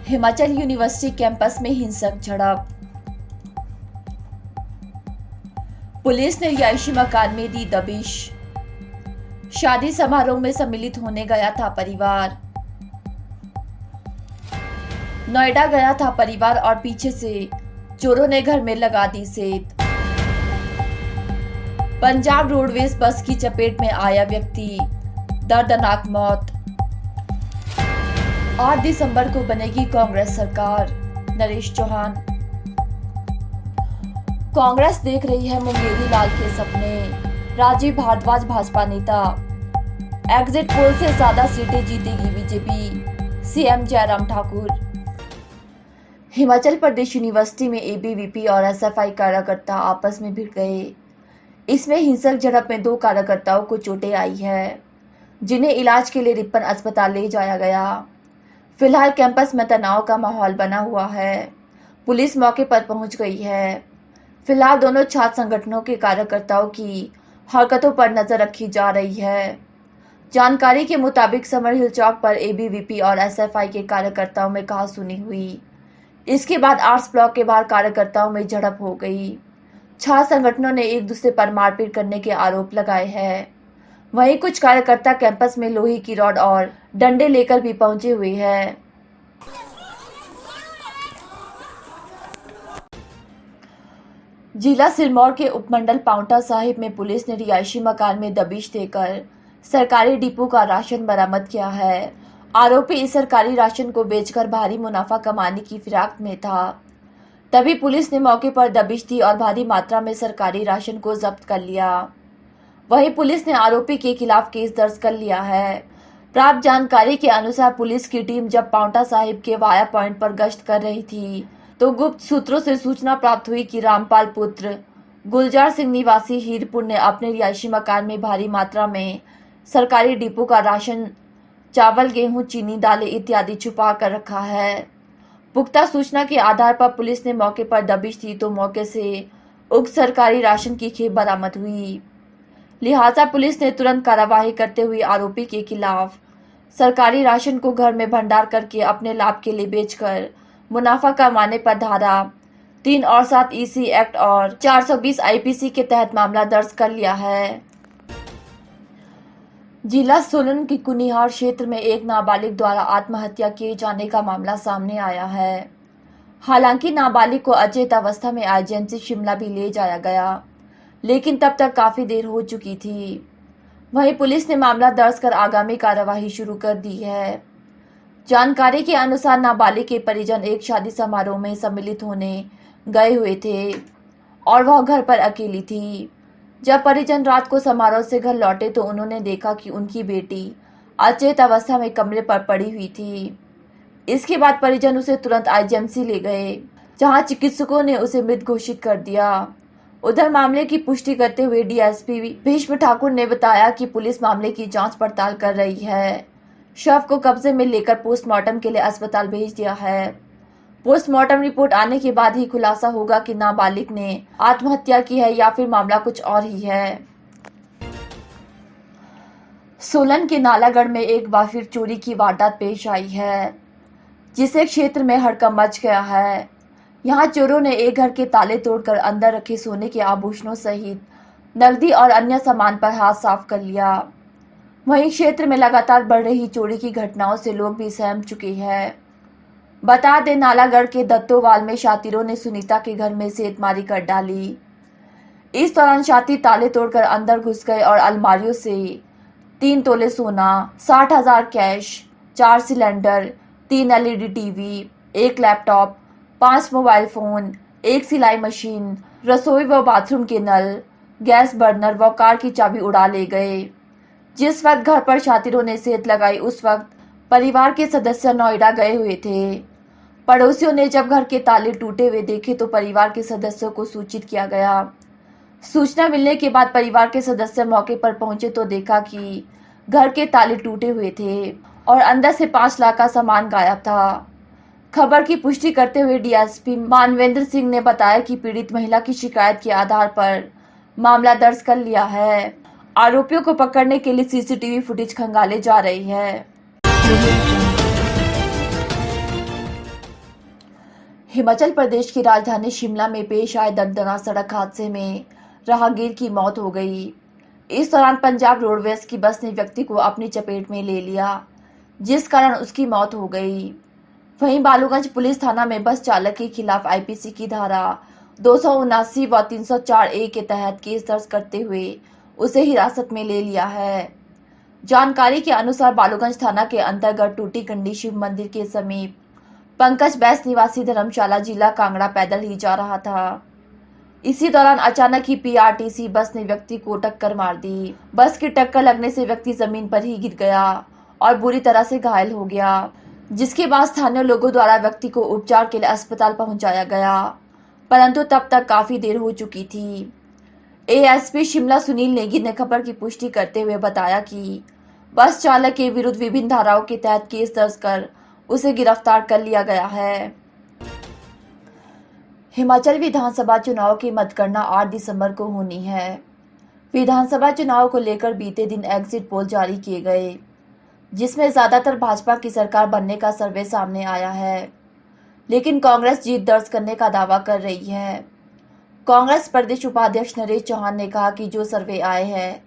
Himachal university campus में हिंसक झड़प। पुलिस ने रिहायशी मकान में दी दबिश। शादी समारोह में सम्मिलित होने गया था परिवार। नोएडा गया था परिवार और पीछे से चोरों ने घर में लगा दी सेंध। पंजाब रोडवेज बस की चपेट में आया व्यक्ति, दर्दनाक मौत। 8 दिसंबर को बनेगी कांग्रेस सरकार, नरेश चौहान। कांग्रेस देख रही है मुंगेरी लाल के सपने, राजीव भारद्वाज भाजपा नेता। एग्जिट पोल से ज्यादा सीटें जीतेगी BJP, CM Jairam Thakur. Himachal Pradesh university में एबीवीपी और एसएफआई कार्यकर्ता आपस में भिड़ गए। इसमें हिंसक झड़प में 2 कार्यकर्ताओं को चोटें आई है, जिन्हें इलाज के लिए रिपन अस्पताल ले जाया गया। फिलहाल कैंपस में तनाव का माहौल बना हुआ है। पुलिस मौके पर पहुंच गई है। फिलहाल दोनों छात्र संगठनों के कार्यकर्ताओं की हरकतों पर नजर रखी जा रही है। जानकारी के मुताबिक समर हिल चौक पर एबीवीपी और एसएफआई के कार्यकर्ताओं में कहासुनी हुई। इसके बाद आर्ट्स ब्लॉक के बाहर कार्यकर्ताओं में झड़प हो गई। छात्र संगठनों ने एक दूसरे पर मारपीट करने के आरोप लगाए हैं। वहीं कुछ कार्यकर्ता कैंपस में लोहे की रॉड और डंडे लेकर भी पहुंचे हुए हैं। जिला सिरमौर के उपमंडल पांवटा साहिब में पुलिस ने रिहायशी मकान में दबिश देकर सरकारी डिपो का राशन बरामद किया है। आरोपी इस सरकारी राशन को बेचकर भारी मुनाफा कमाने की फिराक में था। तभी पुलिस ने मौके पर दबिश दी और भारी मात्रा में सरकारी राशन को जब्त कर लिया। वहीं पुलिस ने आरोपी के खिलाफ केस दर्ज कर लिया है। प्राप्त जानकारी के अनुसार पुलिस की टीम जब पांवटा साहिब के वाया पॉइंट पर गश्त कर रही थी तो गुप्त सूत्रों से सूचना प्राप्त हुई कि रामपाल पुत्र गुलजार सिंह निवासी हीरपुर ने अपने रिहायशी मकान में भारी मात्रा में सरकारी डिपो का राशन, चावल, गेहूं, चीनी, दालें इत्यादि छुपा कर रखा है। पुख्ता सूचना के आधार पर पुलिस ने मौके पर दबिश दी तो मौके से उक्त सरकारी राशन की खेप बरामद हुई। लिहाजा पुलिस ने तुरंत कार्रवाई करते हुए आरोपी के खिलाफ सरकारी राशन को घर में भंडार करके अपने लाभ के लिए बेचकर मुनाफा कमाने पर धारा 3 और 7 ईसी एक्ट और 420 आईपीसी के तहत मामला दर्ज कर लिया है। जिला सोलन की कुनिहार क्षेत्र में एक नाबालिग द्वारा आत्महत्या किए जाने का मामला सामने आया है। हालांकि नाबालिग को अचेत अवस्था में आईजीएमसी शिमला भी ले जाया गया, लेकिन तब तक काफी देर हो चुकी थी। वहीं पुलिस ने मामला दर्ज कर आगामी कार्यवाही शुरू कर दी है। जानकारी के अनुसार नाबालिग के परिजन एक शादी समारोह में सम्मिलित होने गए हुए थे और वह घर पर अकेली थी। जब परिजन रात को समारोह से घर लौटे तो उन्होंने देखा कि उनकी बेटी अचेत अवस्था में कमरे पर पड़ी हुई थी। इसके बाद परिजन उसे तुरंत आईजीएमसी ले गए, जहां चिकित्सकों ने उसे मृत घोषित कर दिया। उधर मामले की पुष्टि करते हुए डीएसपी भीष्म ठाकुर ने बताया कि पुलिस मामले की जांच पड़ताल कर रही है। शव को कब्जे में लेकर पोस्टमार्टम के लिए अस्पताल भेज दिया है। पोस्टमार्टम रिपोर्ट आने के बाद ही खुलासा होगा कि नाबालिग ने आत्महत्या की है या फिर मामला कुछ और ही है। सोलन के नालागढ़ में एक बार फिर चोरी की वारदात पेश आई है, जिसे क्षेत्र में हड़कंप मच गया है। यहाँ चोरों ने एक घर के ताले तोड़कर अंदर रखे सोने के आभूषणों सहित नकदी और अन्य सामान पर हाथ साफ कर लिया। वहीं क्षेत्र में लगातार बढ़ रही चोरी की घटनाओं से लोग भी सहम चुके हैं। बता दें, नालागढ़ के दत्तोवाल में शातिरों ने सुनीता के घर में सेंधमारी कर डाली। इस दौरान शातिर ताले तोड़कर अंदर घुस गए और अलमारियों से 3 तोले सोना, 60,000 cash, 4 cylinder, 3 LED TV, 1 laptop, 5 mobile phone, 1 सिलाई मशीन, रसोई व बाथरूम के नल, गैस बर्नर व कार की चाबी उड़ा ले गए। जिस वक्त घर पर शातिरों ने सेंध लगाई उस वक्त परिवार के सदस्य नोएडा गए हुए थे। पड़ोसियों ने जब घर के ताले टूटे हुए देखे तो परिवार के सदस्यों को सूचित किया गया। सूचना मिलने के बाद परिवार के सदस्य मौके पर पहुंचे तो देखा कि घर के ताले टूटे हुए थे और अंदर से 5 लाख का सामान गायब था। खबर की पुष्टि करते हुए डीएसपी मानवेंद्र सिंह ने बताया कि पीड़ित महिला की शिकायत के आधार पर मामला दर्ज कर लिया है। आरोपियों को पकड़ने के लिए सीसीटीवी फुटेज खंगाले जा रही है। हिमाचल प्रदेश की राजधानी शिमला में पेश आए दर्दनाक सड़क हादसे में राहगीर की मौत हो गई। इस दौरान पंजाब रोडवेज की बस ने व्यक्ति को अपनी चपेट में ले लिया, जिस कारण उसकी मौत हो गई। वहीं बालूगंज पुलिस थाना में बस चालक के खिलाफ आईपीसी की धारा 279 व 304A के तहत केस दर्ज करते हुए उसे हिरासत में ले लिया है। जानकारी के अनुसार बालूगंज थाना के अंतर्गत टूटी कंडी शिव मंदिर के समीप पंकज बैस निवासी धर्मशाला जिला कांगड़ा पैदल ही जा रहा था। इसी दौरान अचानक ही पीआरटीसी बस ने व्यक्ति को टक्कर मार दी। बस की टक्कर लगने से व्यक्ति जमीन पर ही गिर गया और बुरी तरह से घायल हो गया, जिसके बाद स्थानीय लोगों द्वारा व्यक्ति को उपचार के लिए अस्पताल पहुंचाया गया, परंतु तब तक काफी देर हो चुकी थी। एएसपी शिमला सुनील नेगी ने खबर की पुष्टि करते हुए बताया कि बस चालक के विरुद्ध विभिन्न धाराओं के तहत केस दर्ज कर उसे गिरफ्तार कर लिया गया है। हिमाचल विधानसभा चुनाव की मतगणना 8 दिसंबर को होनी है। विधानसभा चुनाव को लेकर बीते दिन एग्जिट पोल जारी किए गए, जिसमें ज्यादातर भाजपा की सरकार बनने का सर्वे सामने आया है, लेकिन कांग्रेस जीत दर्ज करने का दावा कर रही है। कांग्रेस प्रदेश उपाध्यक्ष नरेश चौहान ने कहा कि जो सर्वे आए हैं,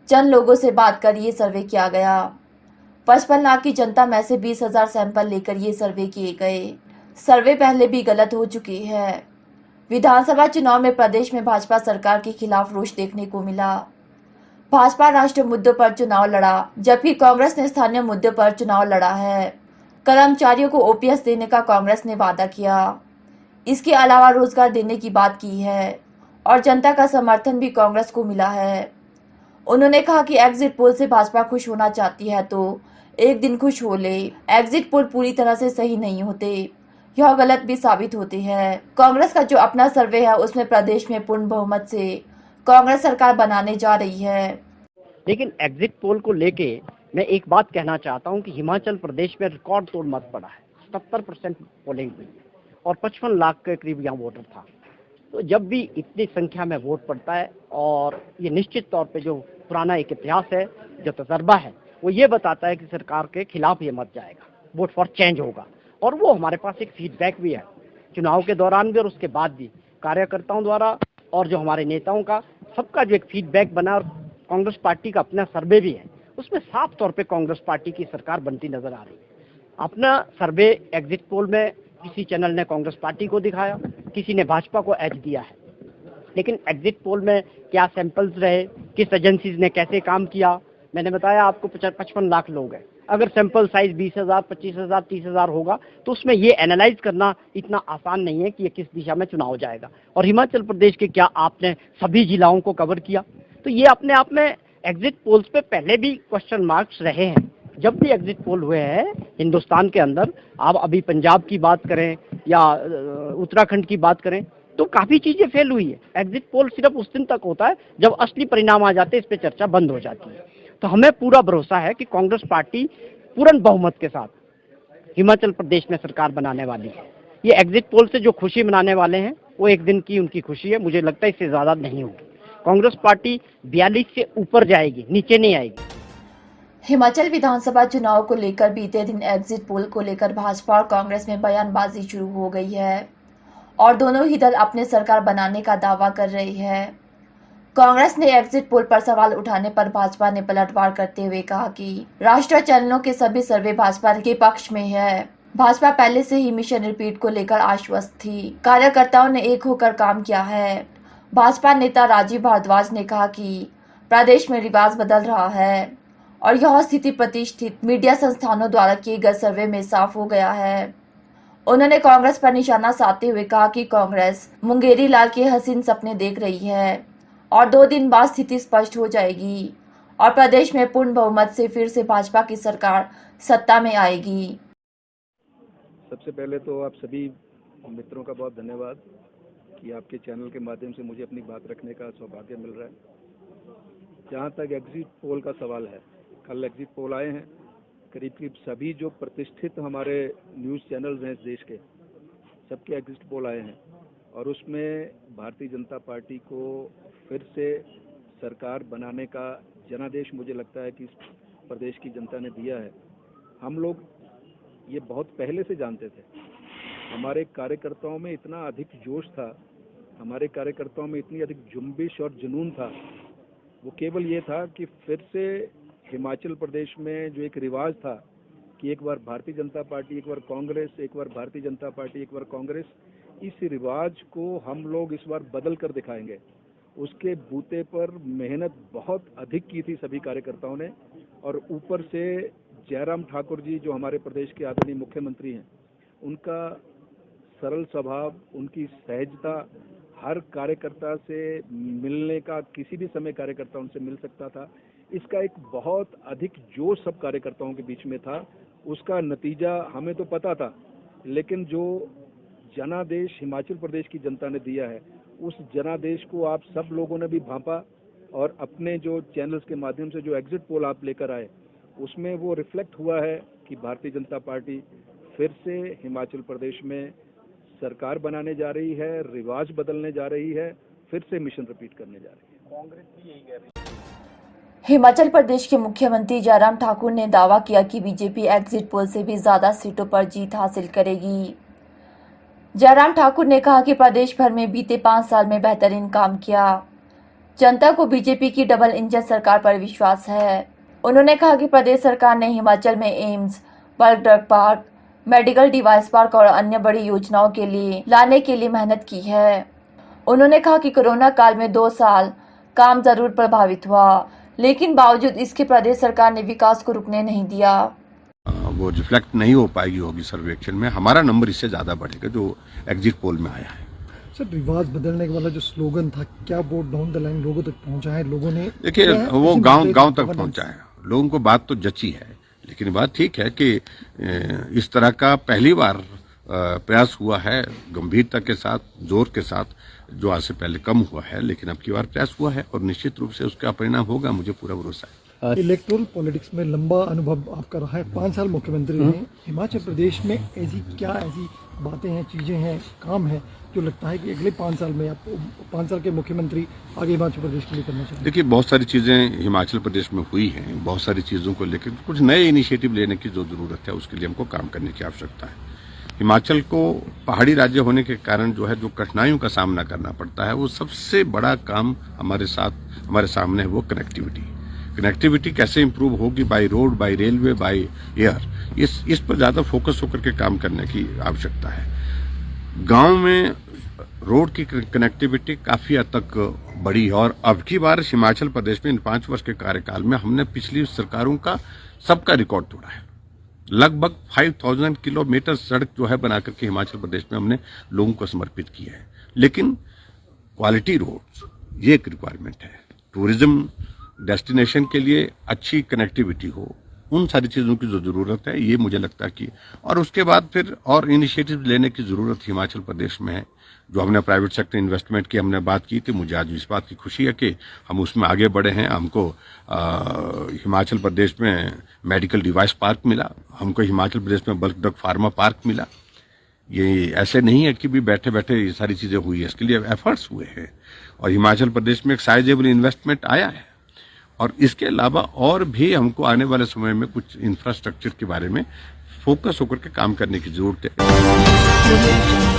चंद लोगों से बात कर ये सर्वे किया गया। 55 लाख की जनता में से 20,000 सैंपल लेकर ये सर्वे किए गए। सर्वे पहले भी गलत हो चुकी है। विधानसभा चुनाव में प्रदेश में भाजपा सरकार के खिलाफ रोष देखने को मिला। भाजपा राष्ट्रीय मुद्दों पर चुनाव लड़ा, जबकि कांग्रेस ने स्थानीय मुद्दों पर चुनाव लड़ा है। कर्मचारियों को ओपीएस देने का कांग्रेस ने वादा किया। इसके अलावा रोजगार देने की बात की है और जनता का समर्थन भी कांग्रेस को मिला है। उन्होंने कहा कि एग्जिट पोल से भाजपा खुश होना चाहती है तो एक दिन खुश हो ले। एग्जिट पोल पूरी तरह से सही नहीं होते, यह गलत भी साबित होते हैं। कांग्रेस का जो अपना सर्वे है उसमें प्रदेश में पूर्ण बहुमत से कांग्रेस सरकार बनाने जा रही है। लेकिन एग्जिट पोल को लेके मैं एक बात कहना चाहता हूं कि हिमाचल प्रदेश में रिकॉर्ड तोड़ मत पड़ा है। 77% पोलिंग हुई और 55 लाख के करीब यहाँ वोटर था। तो जब भी इतनी संख्या में वोट पड़ता है, और ये निश्चित तौर पे जो पुराना एक इतिहास है, जो तजर्बा है, वो ये बताता है कि सरकार के खिलाफ ये मत जाएगा, वोट फॉर चेंज होगा। और वो हमारे पास एक फीडबैक भी है, चुनाव के दौरान भी और उसके बाद भी कार्यकर्ताओं द्वारा और जो हमारे नेताओं का, सबका जो एक फीडबैक बना, और कांग्रेस पार्टी का अपना सर्वे भी है, उसमें साफ तौर पे कांग्रेस पार्टी की सरकार बनती नजर आ रही है। अपना सर्वे एग्जिट पोल में किसी चैनल ने कांग्रेस पार्टी को दिखाया, किसी ने भाजपा को एज दिया है, लेकिन एग्जिट पोल में क्या सैंपल्स रहे, किस एजेंसीज ने कैसे काम किया, मैंने बताया आपको 55 लाख लोग हैं। अगर सैंपल साइज 20,000, 25,000, 30,000 होगा तो उसमें ये एनालाइज करना इतना आसान नहीं है कि ये किस दिशा में चुनाव जाएगा। और हिमाचल प्रदेश के क्या आपने सभी जिलाओं को कवर किया? तो ये अपने आप में एग्जिट पोल्स पे पहले भी क्वेश्चन मार्क्स रहे हैं। जब भी एग्जिट पोल हुए हैं हिंदुस्तान के अंदर, आप अभी पंजाब की बात करें या उत्तराखंड की बात करें, तो काफी चीजें फेल हुई है। एग्जिट पोल सिर्फ उस दिन तक होता है जब असली परिणाम आ जाते हैं, इस पे चर्चा बंद हो जाती है। तो हमें पूरा भरोसा है कि कांग्रेस पार्टी पूर्ण बहुमत के साथ हिमाचल प्रदेश में सरकार बनाने वाली है। ये एग्जिट पोल से जो खुशी मनाने वाले हैं वो एक दिन की उनकी खुशी है, मुझे लगता है इससे ज्यादा नहीं होगी। कांग्रेस पार्टी 42 से ऊपर जाएगी, नीचे नहीं आएगी। हिमाचल विधानसभा चुनाव को लेकर बीते दिन एग्जिट पोल को लेकर भाजपा और कांग्रेस में बयानबाजी शुरू हो गई है और दोनों ही दल अपने सरकार बनाने का दावा कर रही है। कांग्रेस ने एग्जिट पोल पर सवाल उठाने पर भाजपा ने पलटवार करते हुए कहा कि राष्ट्रीय चैनलों के सभी सर्वे भाजपा के पक्ष में है। भाजपा पहले से ही मिशन रिपीट को लेकर आश्वस्त थी। कार्यकर्ताओं ने एक होकर काम किया है। भाजपा नेता राजीव भारद्वाज ने कहा कि प्रदेश में रिवाज बदल रहा है और यह स्थिति प्रतिष्ठित मीडिया संस्थानों द्वारा किए गए सर्वे में साफ हो गया है। उन्होंने कांग्रेस पर निशाना साधते हुए कहा कि कांग्रेस मुंगेरी लाल के हसीन सपने देख रही है और 2 दिन बाद स्थिति स्पष्ट हो जाएगी और प्रदेश में पूर्ण बहुमत से फिर से भाजपा की सरकार सत्ता में आएगी। सबसे पहले तो आप सभी मित्रों का बहुत धन्यवाद कि आपके चैनल के माध्यम से मुझे अपनी बात रखने का सौभाग्य मिल रहा है। जहाँ तक एग्जिट पोल का सवाल है, कल एग्जिट पोल आए हैं, करीब सभी जो प्रतिष्ठित हमारे न्यूज़ चैनल्स हैं इस देश के, सबके एग्जिट पोल आए हैं और उसमें भारतीय जनता पार्टी को फिर से सरकार बनाने का जनादेश मुझे लगता है कि प्रदेश की जनता ने दिया है। हम लोग ये बहुत पहले से जानते थे। हमारे कार्यकर्ताओं में इतना अधिक जोश था, हमारे कार्यकर्ताओं में इतनी अधिक जुम्बिश और जुनून था, वो केवल ये था कि फिर से हिमाचल प्रदेश में जो एक रिवाज था कि एक बार भारतीय जनता पार्टी, एक बार कांग्रेस, एक बार भारतीय जनता पार्टी, एक बार कांग्रेस, इस रिवाज को हम लोग इस बार बदल कर दिखाएंगे। उसके बूते पर मेहनत बहुत अधिक की थी सभी कार्यकर्ताओं ने, और ऊपर से जयराम ठाकुर जी जो हमारे प्रदेश के आदरणीय मुख्यमंत्री हैं, उनका सरल स्वभाव, उनकी सहजता, हर कार्यकर्ता से मिलने का, किसी भी समय कार्यकर्ता उनसे मिल सकता था, इसका एक बहुत अधिक जोश सब कार्यकर्ताओं के बीच में था। उसका नतीजा हमें तो पता था, लेकिन जो जनादेश हिमाचल प्रदेश की जनता ने दिया है, उस जनादेश को आप सब लोगों ने भी भांपा, और अपने जो चैनल्स के माध्यम से जो एग्जिट पोल आप लेकर आए, उसमें वो रिफ्लेक्ट हुआ है कि भारतीय जनता पार्टी फिर से हिमाचल प्रदेश में सरकार बनाने जा रही है, रिवाज बदलने जा रही है, फिर से मिशन रिपीट करने जा रही है। कांग्रेस भी यही कह रही है। हिमाचल प्रदेश के मुख्यमंत्री जयराम ठाकुर ने दावा किया कि बीजेपी एग्जिट पोल से भी ज्यादा सीटों पर जीत हासिल करेगी। जयराम ठाकुर ने कहा कि प्रदेश भर में बीते 5 साल में बेहतरीन काम किया। जनता को बीजेपी की डबल इंजन सरकार पर विश्वास है। उन्होंने कहा कि प्रदेश सरकार ने हिमाचल में AIIMS, bulk drug park, medical device park और अन्य बड़ी योजनाओं के लिए लाने के लिए मेहनत की है। उन्होंने कहा कि कोरोना काल में 2 साल काम जरूर प्रभावित हुआ, लेकिन बावजूद इसके प्रदेश सरकार ने विकास को रुकने नहीं दिया। वो रिफ्लेक्ट नहीं हो पाएगी होगी सर्वेक्षण में, हमारा नंबर इससे ज्यादा बढ़ेगा जो एग्जिट पोल में आया है। सर, रिवाज बदलने वाला जो स्लोगन था, क्या वो डाउन द लाइन लोगों तक पहुंचा है? लोगों ने देखिए वो गांव तक पहुंचा है, लोगों को बात तो जची है, लेकिन बात ठीक है कि इस तरह का पहली बार प्रयास हुआ है गंभीरता के साथ, जोर के साथ, जो आज से पहले कम हुआ है, लेकिन अब की बार प्रयास हुआ है और निश्चित रूप से उसका परिणाम होगा, मुझे पूरा भरोसा है। इलेक्टोरल पॉलिटिक्स में लंबा अनुभव आपका रहा है, 5 साल मुख्यमंत्री हैं। हिमाचल प्रदेश में ऐसी बातें हैं, चीजें हैं, काम है जो लगता है कि अगले 5 साल में आप 5 साल के मुख्यमंत्री आगे हिमाचल प्रदेश के लिए करना चाहिए? देखिए बहुत सारी चीजें हिमाचल प्रदेश में हुई हैं, बहुत सारी चीजों को लेकर कुछ नए इनिशिएटिव लेने की जो जरूरत है, उसके लिए हमको काम करने की आवश्यकता है। हिमाचल को पहाड़ी राज्य होने के कारण जो है, जो कठिनाइयों का सामना करना पड़ता है, वो सबसे बड़ा काम हमारे सामने है, वो कनेक्टिविटी कैसे इंप्रूव होगी, by road, by railway, by air, इस पर ज्यादा फोकस होकर के काम करने की आवश्यकता है। गांव में रोड की कनेक्टिविटी काफी हद तक बढ़ी है, और अब की बार हिमाचल प्रदेश में इन 5 वर्ष के कार्यकाल में हमने पिछली सरकारों का सबका रिकॉर्ड तोड़ा है। लगभग 5000 किलोमीटर सड़क जो है बना करके हिमाचल प्रदेश में हमने लोगों को समर्पित किया है। लेकिन क्वालिटी रोड्स ये एक रिक्वायरमेंट है। टूरिज्म डेस्टिनेशन के लिए अच्छी कनेक्टिविटी हो, उन सारी चीज़ों की जो ज़रूरत है, ये मुझे लगता है कि, और उसके बाद फिर और इनिशिएटिव लेने की ज़रूरत हिमाचल प्रदेश में है। जो हमने प्राइवेट सेक्टर इन्वेस्टमेंट की हमने बात की थी, मुझे आज इस बात की खुशी है कि हम उसमें आगे बढ़े हैं। हमको हिमाचल प्रदेश में मेडिकल डिवाइस पार्क मिला, हमको हिमाचल प्रदेश में बल्क ड्रग फार्मा पार्क मिला। ये ऐसे नहीं है कि भी बैठे बैठे ये सारी चीज़ें हुई है, इसके लिए एफर्ट्स हुए हैं, और हिमाचल प्रदेश में एक साइजेबल इन्वेस्टमेंट आया है। और इसके अलावा और भी हमको आने वाले समय में कुछ इंफ्रास्ट्रक्चर के बारे में फोकस होकर के काम करने की जरूरत है।